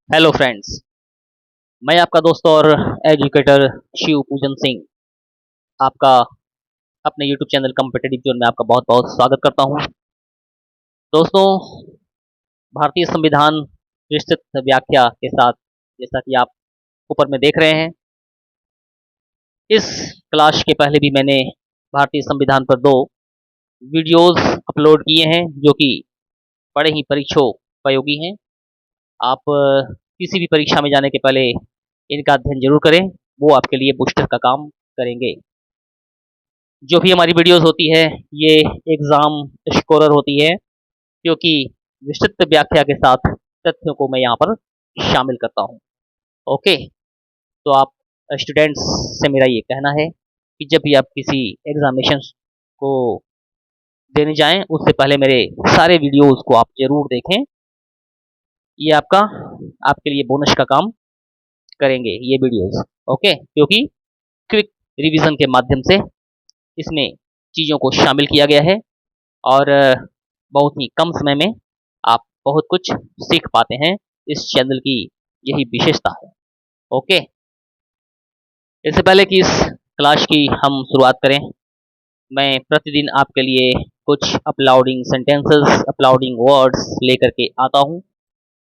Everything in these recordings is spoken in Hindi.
Hello friends. मैं आपका दोस्त और एजुकेटर शिव पूजन सिंह आपका अपने यूट्यूब चैनल कॉम्पिटिटिव जोन में आपका बहुत बहुत स्वागत करता हूं। दोस्तों, भारतीय संविधान विस्तृत व्याख्या के साथ जैसा कि आप ऊपर में देख रहे हैं, इस क्लास के पहले भी मैंने भारतीय संविधान पर 2 वीडियोस अपलोड किए हैं जो कि बड़े ही परीक्षोपयोगी हैं। आप किसी भी परीक्षा में जाने के पहले इनका अध्ययन जरूर करें, वो आपके लिए बूस्टर का काम करेंगे। जो भी हमारी वीडियोस होती है ये एग्ज़ाम स्कोरर होती है, क्योंकि विस्तृत व्याख्या के साथ तथ्यों को मैं यहाँ पर शामिल करता हूँ। ओके, तो आप स्टूडेंट्स से मेरा ये कहना है कि जब भी आप किसी एग्जामिनेशन को देने जाएं उससे पहले मेरे सारे वीडियोस को आप जरूर देखें। ये आपके लिए बोनस का काम करेंगे ये वीडियोस। ओके, क्योंकि क्विक रिवीजन के माध्यम से इसमें चीज़ों को शामिल किया गया है और बहुत ही कम समय में आप बहुत कुछ सीख पाते हैं। इस चैनल की यही विशेषता है। ओके, इससे पहले कि इस क्लास की हम शुरुआत करें, मैं प्रतिदिन आपके लिए कुछ अपलोडिंग सेंटेंसेस, अपलोडिंग वर्ड्स लेकर के आता हूं,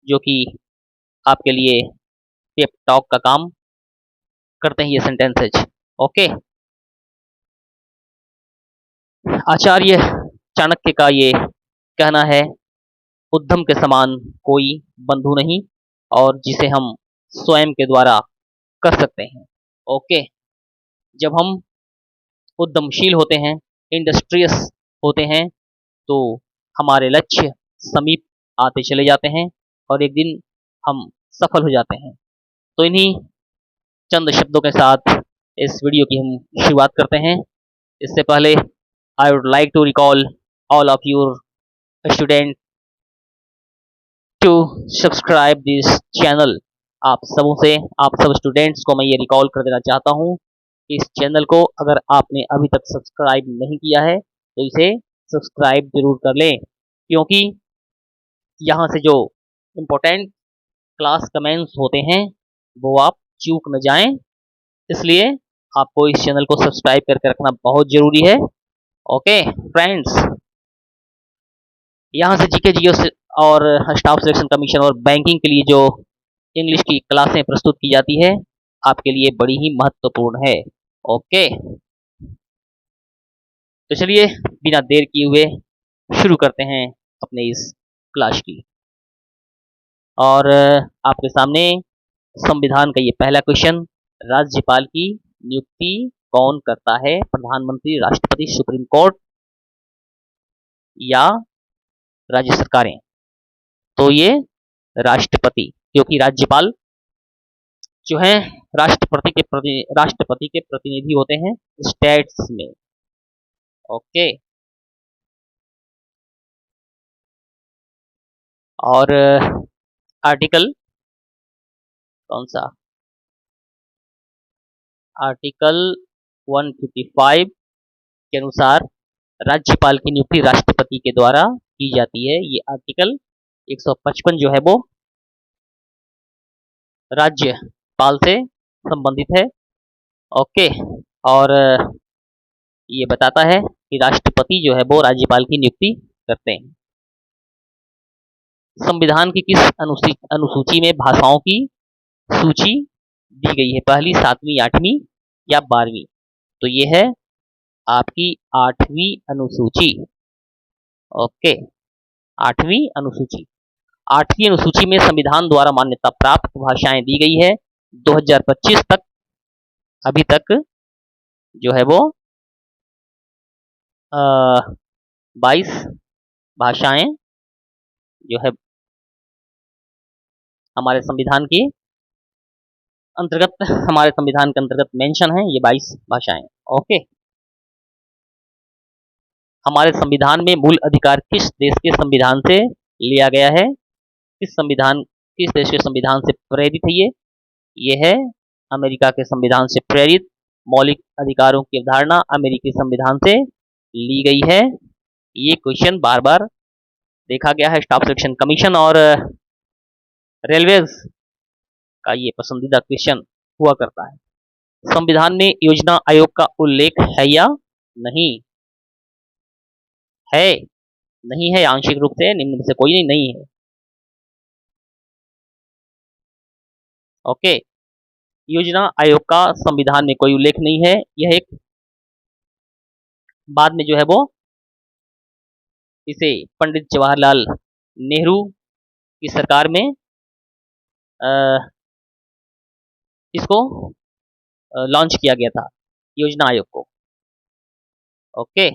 जो कि आपके लिए टिप टॉक का काम करते हैं ये सेंटेंसेज। ओके, आचार्य चाणक्य का ये कहना है, उद्यम के समान कोई बंधु नहीं और जिसे हम स्वयं के द्वारा कर सकते हैं। ओके, जब हम उद्यमशील होते हैं, इंडस्ट्रियस होते हैं, तो हमारे लक्ष्य समीप आते चले जाते हैं और एक दिन हम सफल हो जाते हैं। तो इन्हीं चंद शब्दों के साथ इस वीडियो की हम शुरुआत करते हैं। इससे पहले I would like to recall all of your student to subscribe this channel. आप सब स्टूडेंट्स को मैं ये रिकॉल कर देना चाहता हूँ, इस चैनल को अगर आपने अभी तक सब्सक्राइब नहीं किया है तो इसे सब्सक्राइब जरूर कर लें, क्योंकि यहाँ से जो इम्पोर्टेंट क्लास कमेंट्स होते हैं वो आप चूक न जाएं। इसलिए आपको इस चैनल को सब्सक्राइब करके रखना बहुत ज़रूरी है। ओके फ्रेंड्स, यहाँ से जीके जियो और स्टाफ सिलेक्शन कमीशन और बैंकिंग के लिए जो इंग्लिश की क्लासें प्रस्तुत की जाती है आपके लिए बड़ी ही महत्वपूर्ण है। ओके, तो चलिए बिना देर किए हुए शुरू करते हैं अपने इस क्लास की। और आपके सामने संविधान का ये पहला क्वेश्चन, राज्यपाल की नियुक्ति कौन करता है? प्रधानमंत्री, राष्ट्रपति, सुप्रीम कोर्ट या राज्य सरकारें? तो ये राष्ट्रपति, क्योंकि राज्यपाल जो है राष्ट्रपति के प्रतिनिधि होते हैं स्टेट्स में। ओके, और आर्टिकल कौन सा? आर्टिकल 155 के अनुसार राज्यपाल की नियुक्ति राष्ट्रपति के द्वारा की जाती है। ये आर्टिकल 155 जो है वो राज्यपाल से संबंधित है। ओके, और ये बताता है कि राष्ट्रपति जो है वो राज्यपाल की नियुक्ति करते हैं। संविधान की किस अनुसूची में भाषाओं की सूची दी गई है? पहली, 7वीं, 8वीं या 12वीं? तो ये है आपकी 8वीं अनुसूची। ओके, 8वीं अनुसूची। 8वीं अनुसूची में संविधान द्वारा मान्यता प्राप्त भाषाएं दी गई है। 2025 तक अभी तक जो है वो 22 भाषाएं जो है हमारे संविधान के अंतर्गत मेंशन है, ये 22 भाषाएं। ओके, हमारे संविधान में मूल अधिकार किस देश के संविधान से लिया गया है? किस देश के संविधान से प्रेरित है? ये है अमेरिका के संविधान से प्रेरित। मौलिक अधिकारों की अवधारणा अमेरिकी संविधान से ली गई है। ये क्वेश्चन बार बार देखा गया है। स्टाफ सिलेक्शन कमीशन और रेलवेज का ये पसंदीदा क्वेश्चन हुआ करता है। संविधान में योजना आयोग का उल्लेख है या नहीं? है, नहीं है, आंशिक रूप से, निम्न में से कोई नहीं है। ओके, योजना आयोग का संविधान में कोई उल्लेख नहीं है। यह एक बाद में जो है वो इसे पंडित जवाहरलाल नेहरू की सरकार में अ, इसको लॉन्च किया गया था, योजना आयोग को। ओके,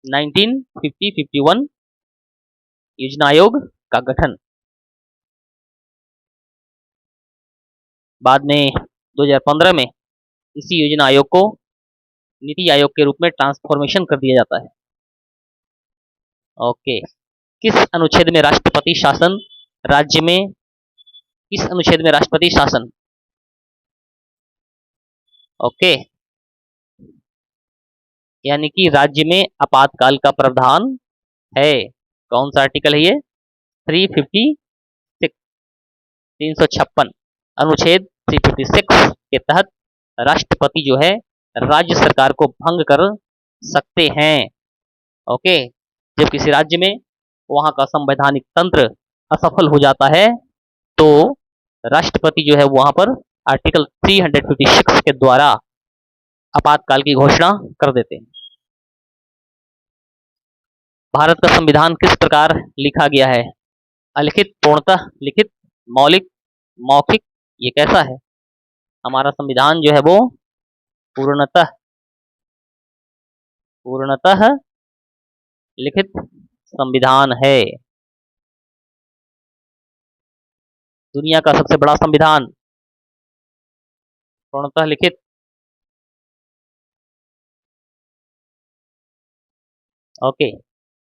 1950-51 योजना आयोग का गठन। बाद में 2015 में इसी योजना आयोग को नीति आयोग के रूप में ट्रांसफॉर्मेशन कर दिया जाता है। ओके, किस अनुच्छेद में राष्ट्रपति शासन राज्य में, किस अनुच्छेद में राष्ट्रपति शासन, ओके, यानी कि राज्य में आपातकाल का प्रावधान है। कौन सा आर्टिकल है ये? 356, 356 अनुच्छेद 356 के तहत राष्ट्रपति जो है राज्य सरकार को भंग कर सकते हैं। ओके, जब किसी राज्य में वहां का संवैधानिक तंत्र असफल हो जाता है तो राष्ट्रपति जो है वहां पर आर्टिकल 356 के द्वारा आपातकाल की घोषणा कर देते हैं। भारत का संविधान किस प्रकार लिखा गया है? अलिखित, पूर्णतः लिखित, मौलिक, मौखिक, ये कैसा है? हमारा संविधान जो है वो पूर्णतः पूर्णतः लिखित संविधान है। दुनिया का सबसे बड़ा संविधान पूर्णतः लिखित। ओके,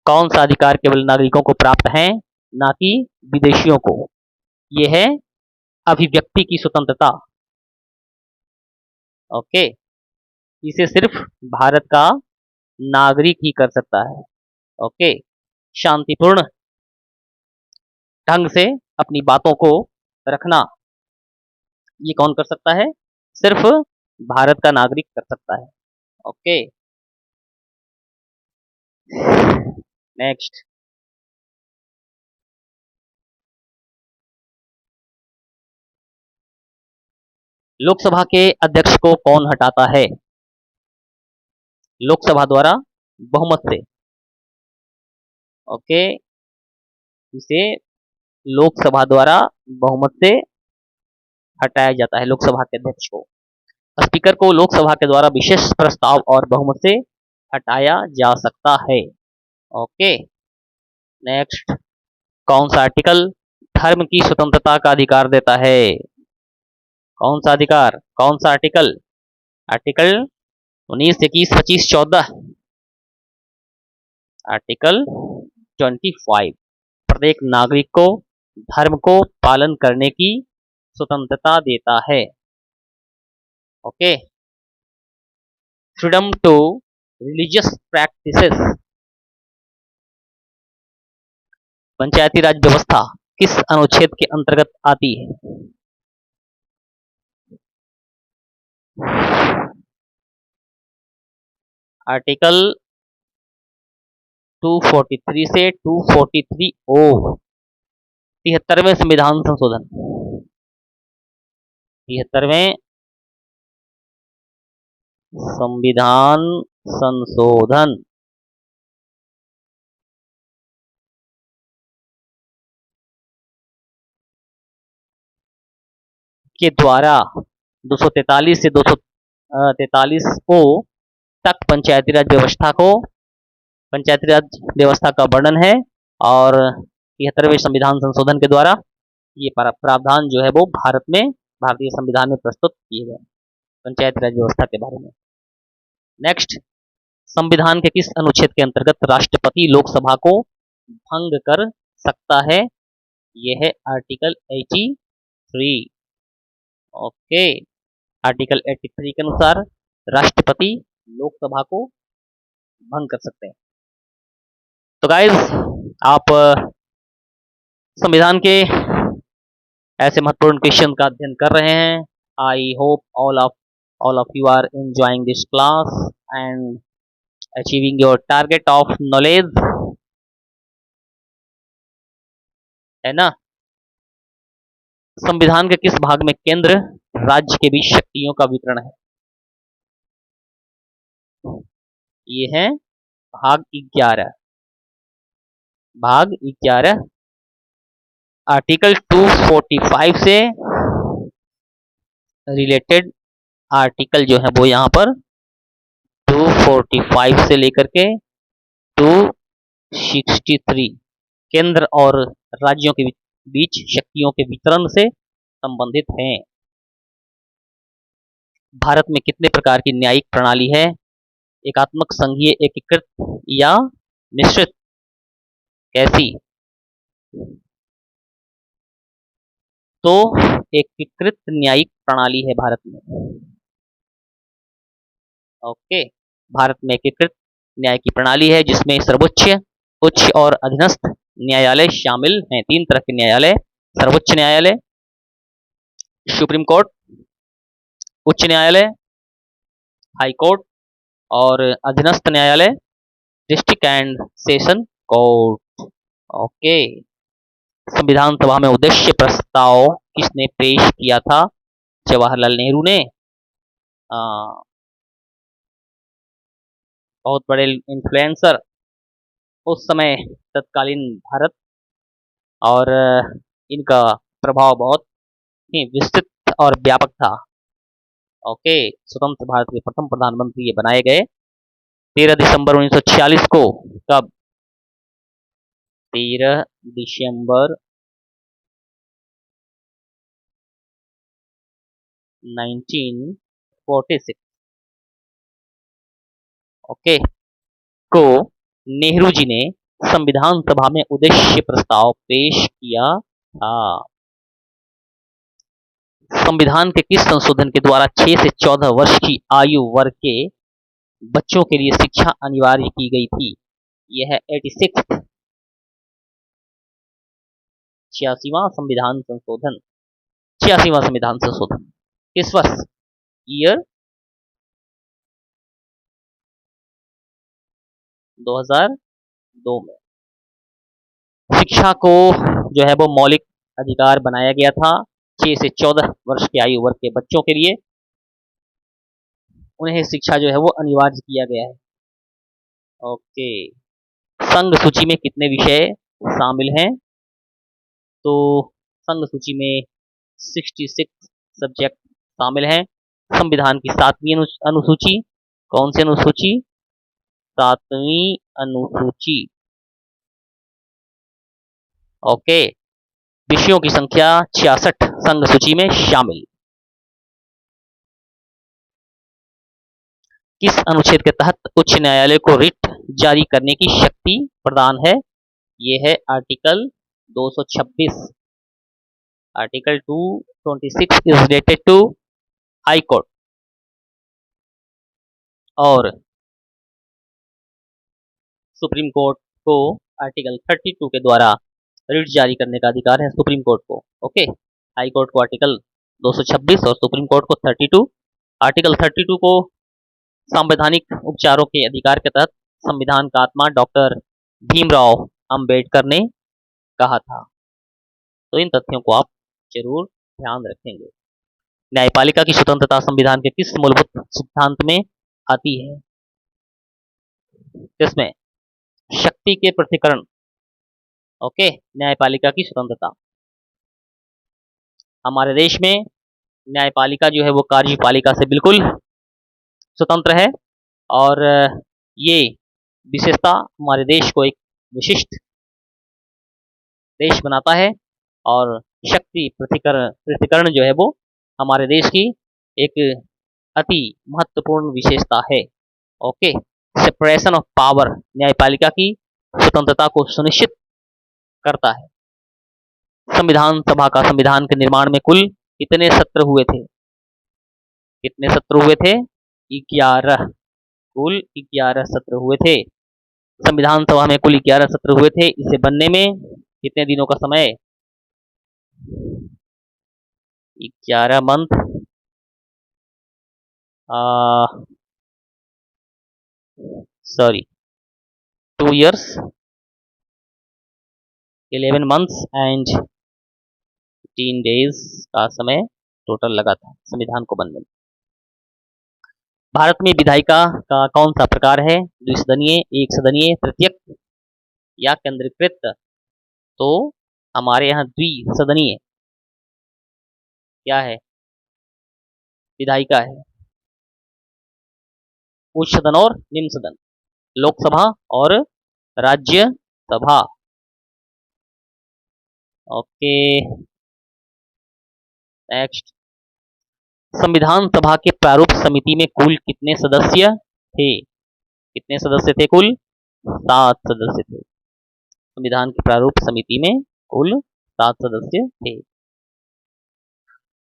कौन सा अधिकार केवल नागरिकों को प्राप्त है ना कि विदेशियों को? यह है अभिव्यक्ति की स्वतंत्रता। ओके, इसे सिर्फ भारत का नागरिक ही कर सकता है। ओके, शांतिपूर्ण ढंग से अपनी बातों को रखना, ये कौन कर सकता है? सिर्फ भारत का नागरिक कर सकता है। ओके, नेक्स्ट, लोकसभा के अध्यक्ष को कौन हटाता है? लोकसभा द्वारा बहुमत से। ओके, इसे लोकसभा द्वारा बहुमत से हटाया जाता है, लोकसभा के अध्यक्ष को। स्पीकर को लोकसभा के द्वारा विशेष प्रस्ताव और बहुमत से हटाया जा सकता है। ओके, नेक्स्ट, कौन सा आर्टिकल धर्म की स्वतंत्रता का अधिकार देता है? कौन सा अधिकार, कौन सा आर्टिकल? आर्टिकल 19, 21, 25, 14, आर्टिकल 25 प्रत्येक नागरिक को धर्म को पालन करने की स्वतंत्रता देता है। Okay, freedom to religious practices. Panchayati Raj व्यवस्था किस अनुच्छेद के अंतर्गत आती है? आर्टिकल 243 से 243 ओ, 73वें संविधान संशोधन, 73वें संविधान संशोधन के द्वारा 243 से 243 ओ तक पंचायती राज व्यवस्था को, पंचायती राज व्यवस्था का वर्णन है। और 73वें संविधान संशोधन के द्वारा ये प्रावधान जो है वो भारत में, भारतीय संविधान में प्रस्तुत किए गए पंचायती राज व्यवस्था के बारे में। नेक्स्ट, संविधान के किस अनुच्छेद के अंतर्गत राष्ट्रपति लोकसभा को भंग कर सकता है? यह है आर्टिकल 83। ओके, आर्टिकल 83 के अनुसार राष्ट्रपति लोकसभा को भंग कर सकते हैं। तो गाइज, आप संविधान के ऐसे महत्वपूर्ण क्वेश्चन का अध्ययन कर रहे हैं। I hope all of you are enjoying this class and achieving your target of knowledge, है ना। संविधान के किस भाग में केंद्र राज्य के बीच शक्तियों का वितरण है? ये है भाग 11। भाग 11 आर्टिकल 245 से रिलेटेड आर्टिकल जो है वो यहाँ पर 245 से लेकर के 263 केंद्र और राज्यों के बीच शक्तियों के वितरण से संबंधित हैं। भारत में कितने प्रकार की न्यायिक प्रणाली है? एकात्मक, संघीय, एकीकृत या मिश्रित? कैसी? तो एकीकृत न्यायिक प्रणाली है भारत में। ओके, भारत में एकीकृत न्याय की प्रणाली है जिसमें सर्वोच्च, उच्च और अधीनस्थ न्यायालय शामिल हैं। 3 तरह के न्यायालय: सर्वोच्च न्यायालय, सुप्रीम कोर्ट, उच्च न्यायालय, हाई कोर्ट, और अधीनस्थ न्यायालय, district and session court. Okay, संविधान सभा में उद्देश्य प्रस्ताव किसने पेश किया था? जवाहरलाल नेहरू ने। बहुत बड़े इन्फ्लुएंसर उस समय तत्कालीन भारत, और इनका प्रभाव बहुत ही विस्तृत और व्यापक था। ओके, स्वतंत्र भारत के प्रथम प्रधानमंत्री ये बनाए गए 13 दिसंबर 1946 को। कब? 13 दिसंबर 1946 ओके को नेहरू जी ने संविधान सभा में उद्देश्य प्रस्ताव पेश किया था। संविधान के किस संशोधन के द्वारा 6 से 14 वर्ष की आयु वर्ग के बच्चों के लिए शिक्षा अनिवार्य की गई थी? यह है 86वां 86वां संविधान संशोधन। 86वां संविधान संशोधन किस वर्ष? ईयर 2002 में। शिक्षा को जो है वो मौलिक अधिकार बनाया गया था 6 से 14 वर्ष के आयु वर्ग के बच्चों के लिए। उन्हें शिक्षा जो है वो अनिवार्य किया गया है। ओके, संघ सूची में कितने विषय शामिल हैं? तो संघ सूची में 66 सब्जेक्ट शामिल हैं। संविधान की 7वीं अनुसूची, कौन सी अनुसूची? 7वीं अनुसूची। ओके, विषयों की संख्या 66 संघ सूची में शामिल। किस अनुच्छेद के तहत उच्च न्यायालय को रिट जारी करने की शक्ति प्रदान है? ये है article 226। Article 226 is related to high court, और सुप्रीम कोर्ट को आर्टिकल 32 के द्वारा रिट जारी करने का अधिकार है सुप्रीम कोर्ट को। ओके, हाई कोर्ट को आर्टिकल 226 और सुप्रीम कोर्ट को 32। आर्टिकल 32 को संवैधानिक उपचारों के अधिकार के तहत संविधान का आत्मा डॉक्टर भीमराव अंबेडकर ने कहा था। तो इन तथ्यों को आप जरूर ध्यान रखेंगे। न्यायपालिका की स्वतंत्रता संविधान के किस मूलभूत सिद्धांत में आती है? किसमें? शक्ति के पृथक्करण। ओके, न्यायपालिका की स्वतंत्रता। हमारे देश में न्यायपालिका जो है वो कार्यपालिका से बिल्कुल स्वतंत्र है, और ये विशेषता हमारे देश को एक विशिष्ट देश बनाता है, और शक्ति पृथक्करण जो है वो हमारे देश की एक अति महत्वपूर्ण विशेषता है। ओके, सेपरेशन ऑफ पावर न्यायपालिका की स्वतंत्रता को सुनिश्चित करता है। संविधान सभा का संविधान के निर्माण में कुल कितने सत्र हुए थे? कितने सत्र हुए थे? 11। कुल 11 सत्र हुए थे। संविधान सभा में कुल 11 सत्र हुए थे। इसे बनने में कितने दिनों का समय? 11 month, 2 years, 11 months and 15 days का समय टोटल लगा था संविधान को बनने में। भारत में विधायिका का कौन सा प्रकार है? द्विसदनीय, एक सदनीय, तृतीयक या केंद्रीकृत? तो हमारे यहाँ द्विसदनीय क्या है? विधायिका है। उच्च सदन और निम्न सदन, लोकसभा और राज्यसभा। Okay, next. संविधान सभा के प्रारूप समिति में कुल कितने सदस्य थे? कितने सदस्य थे? कुल 7 सदस्य थे। संविधान के प्रारूप समिति में कुल 7 सदस्य थे।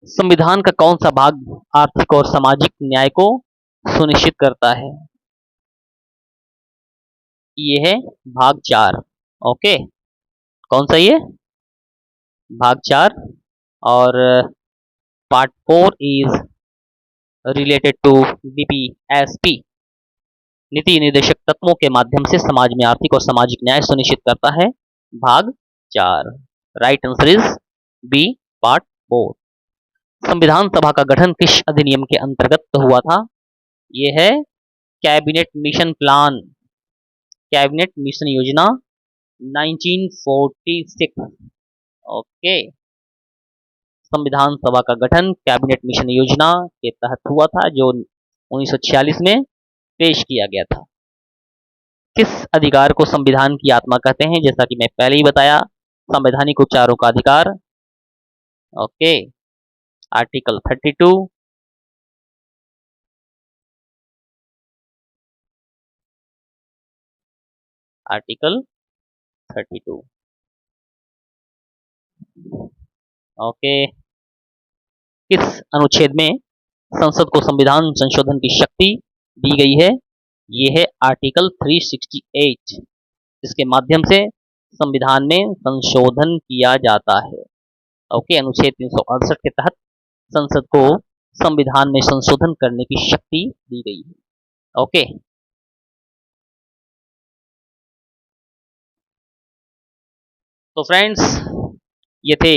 संविधान का कौन सा भाग आर्थिक और सामाजिक न्याय को सुनिश्चित करता है? ये है भाग 4। ओके, कौन सा ये? भाग 4। और part 4 is related to DPSP। नीति निर्देशक तत्वों के माध्यम से समाज में आर्थिक और सामाजिक न्याय सुनिश्चित करता है। भाग 4। Right answer is B, part 4। संविधान सभा का गठन किस अधिनियम के अंतर्गत हुआ था? ये है cabinet mission plan, cabinet mission योजना 1946। ओके, संविधान सभा का गठन कैबिनेट मिशन योजना के तहत हुआ था, जो 1946 में पेश किया गया था। किस अधिकार को संविधान की आत्मा कहते हैं? जैसा कि मैं पहले ही बताया, संवैधानिक उपचारों का अधिकार। Okay, article 32, article 32। ओके, किस अनुच्छेद में संसद को संविधान संशोधन की शक्ति दी गई है? ये है आर्टिकल 368। इसके माध्यम से संविधान में संशोधन किया जाता है। ओके, अनुच्छेद 368 के तहत संसद को संविधान में संशोधन करने की शक्ति दी गई है। ओके, तो फ्रेंड्स, ये थे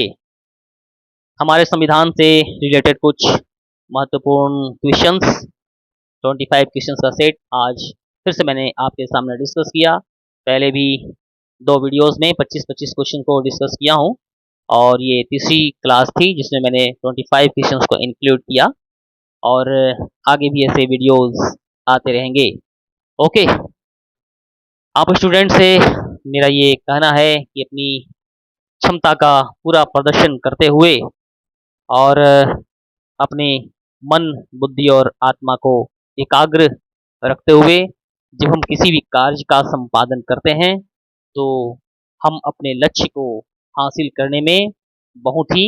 हमारे संविधान से रिलेटेड कुछ महत्वपूर्ण क्वेश्चंस। 25 क्वेश्चंस का सेट आज फिर से मैंने आपके सामने डिस्कस किया। पहले भी 2 वीडियोस में 25-25 क्वेश्चन को डिस्कस किया हूँ, और ये तीसरी क्लास थी जिसमें मैंने 25 क्वेश्चंस को इंक्लूड किया, और आगे भी ऐसे वीडियोस आते रहेंगे। ओके, आप स्टूडेंट से मेरा ये कहना है कि अपनी क्षमता का पूरा प्रदर्शन करते हुए और अपने मन, बुद्धि और आत्मा को एकाग्र रखते हुए जब हम किसी भी कार्य का संपादन करते हैं, तो हम अपने लक्ष्य को हासिल करने में बहुत ही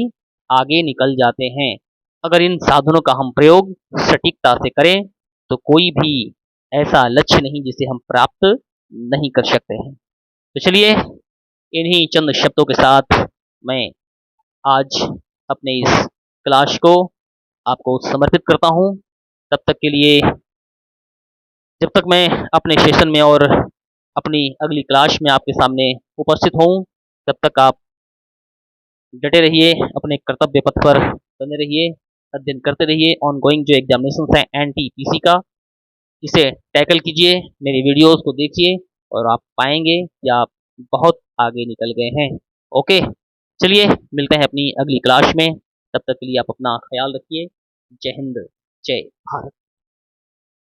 आगे निकल जाते हैं। अगर इन साधनों का हम प्रयोग सटीकता से करें, तो कोई भी ऐसा लक्ष्य नहीं जिसे हम प्राप्त नहीं कर सकते हैं। तो चलिए, इन्हीं चंद शब्दों के साथ मैं आज अपने इस क्लास को आपको समर्पित करता हूँ। तब तक के लिए, जब तक मैं अपने सेशन में और अपनी अगली क्लास में आपके सामने उपस्थित हूँ, तब तक आप डटे रहिए, अपने कर्तव्य पथ पर बने रहिए, अध्ययन करते रहिए। ऑनगोइंग जो एग्जामिनेशन है NTPC का, इसे टैकल कीजिए, मेरी वीडियोस को देखिए, और आप पाएंगे कि आप बहुत आगे निकल गए हैं। ओके, चलिए मिलते हैं अपनी अगली क्लास में। तब तक के लिए आप अपना ख्याल रखिए। जय हिंद, जय भारत।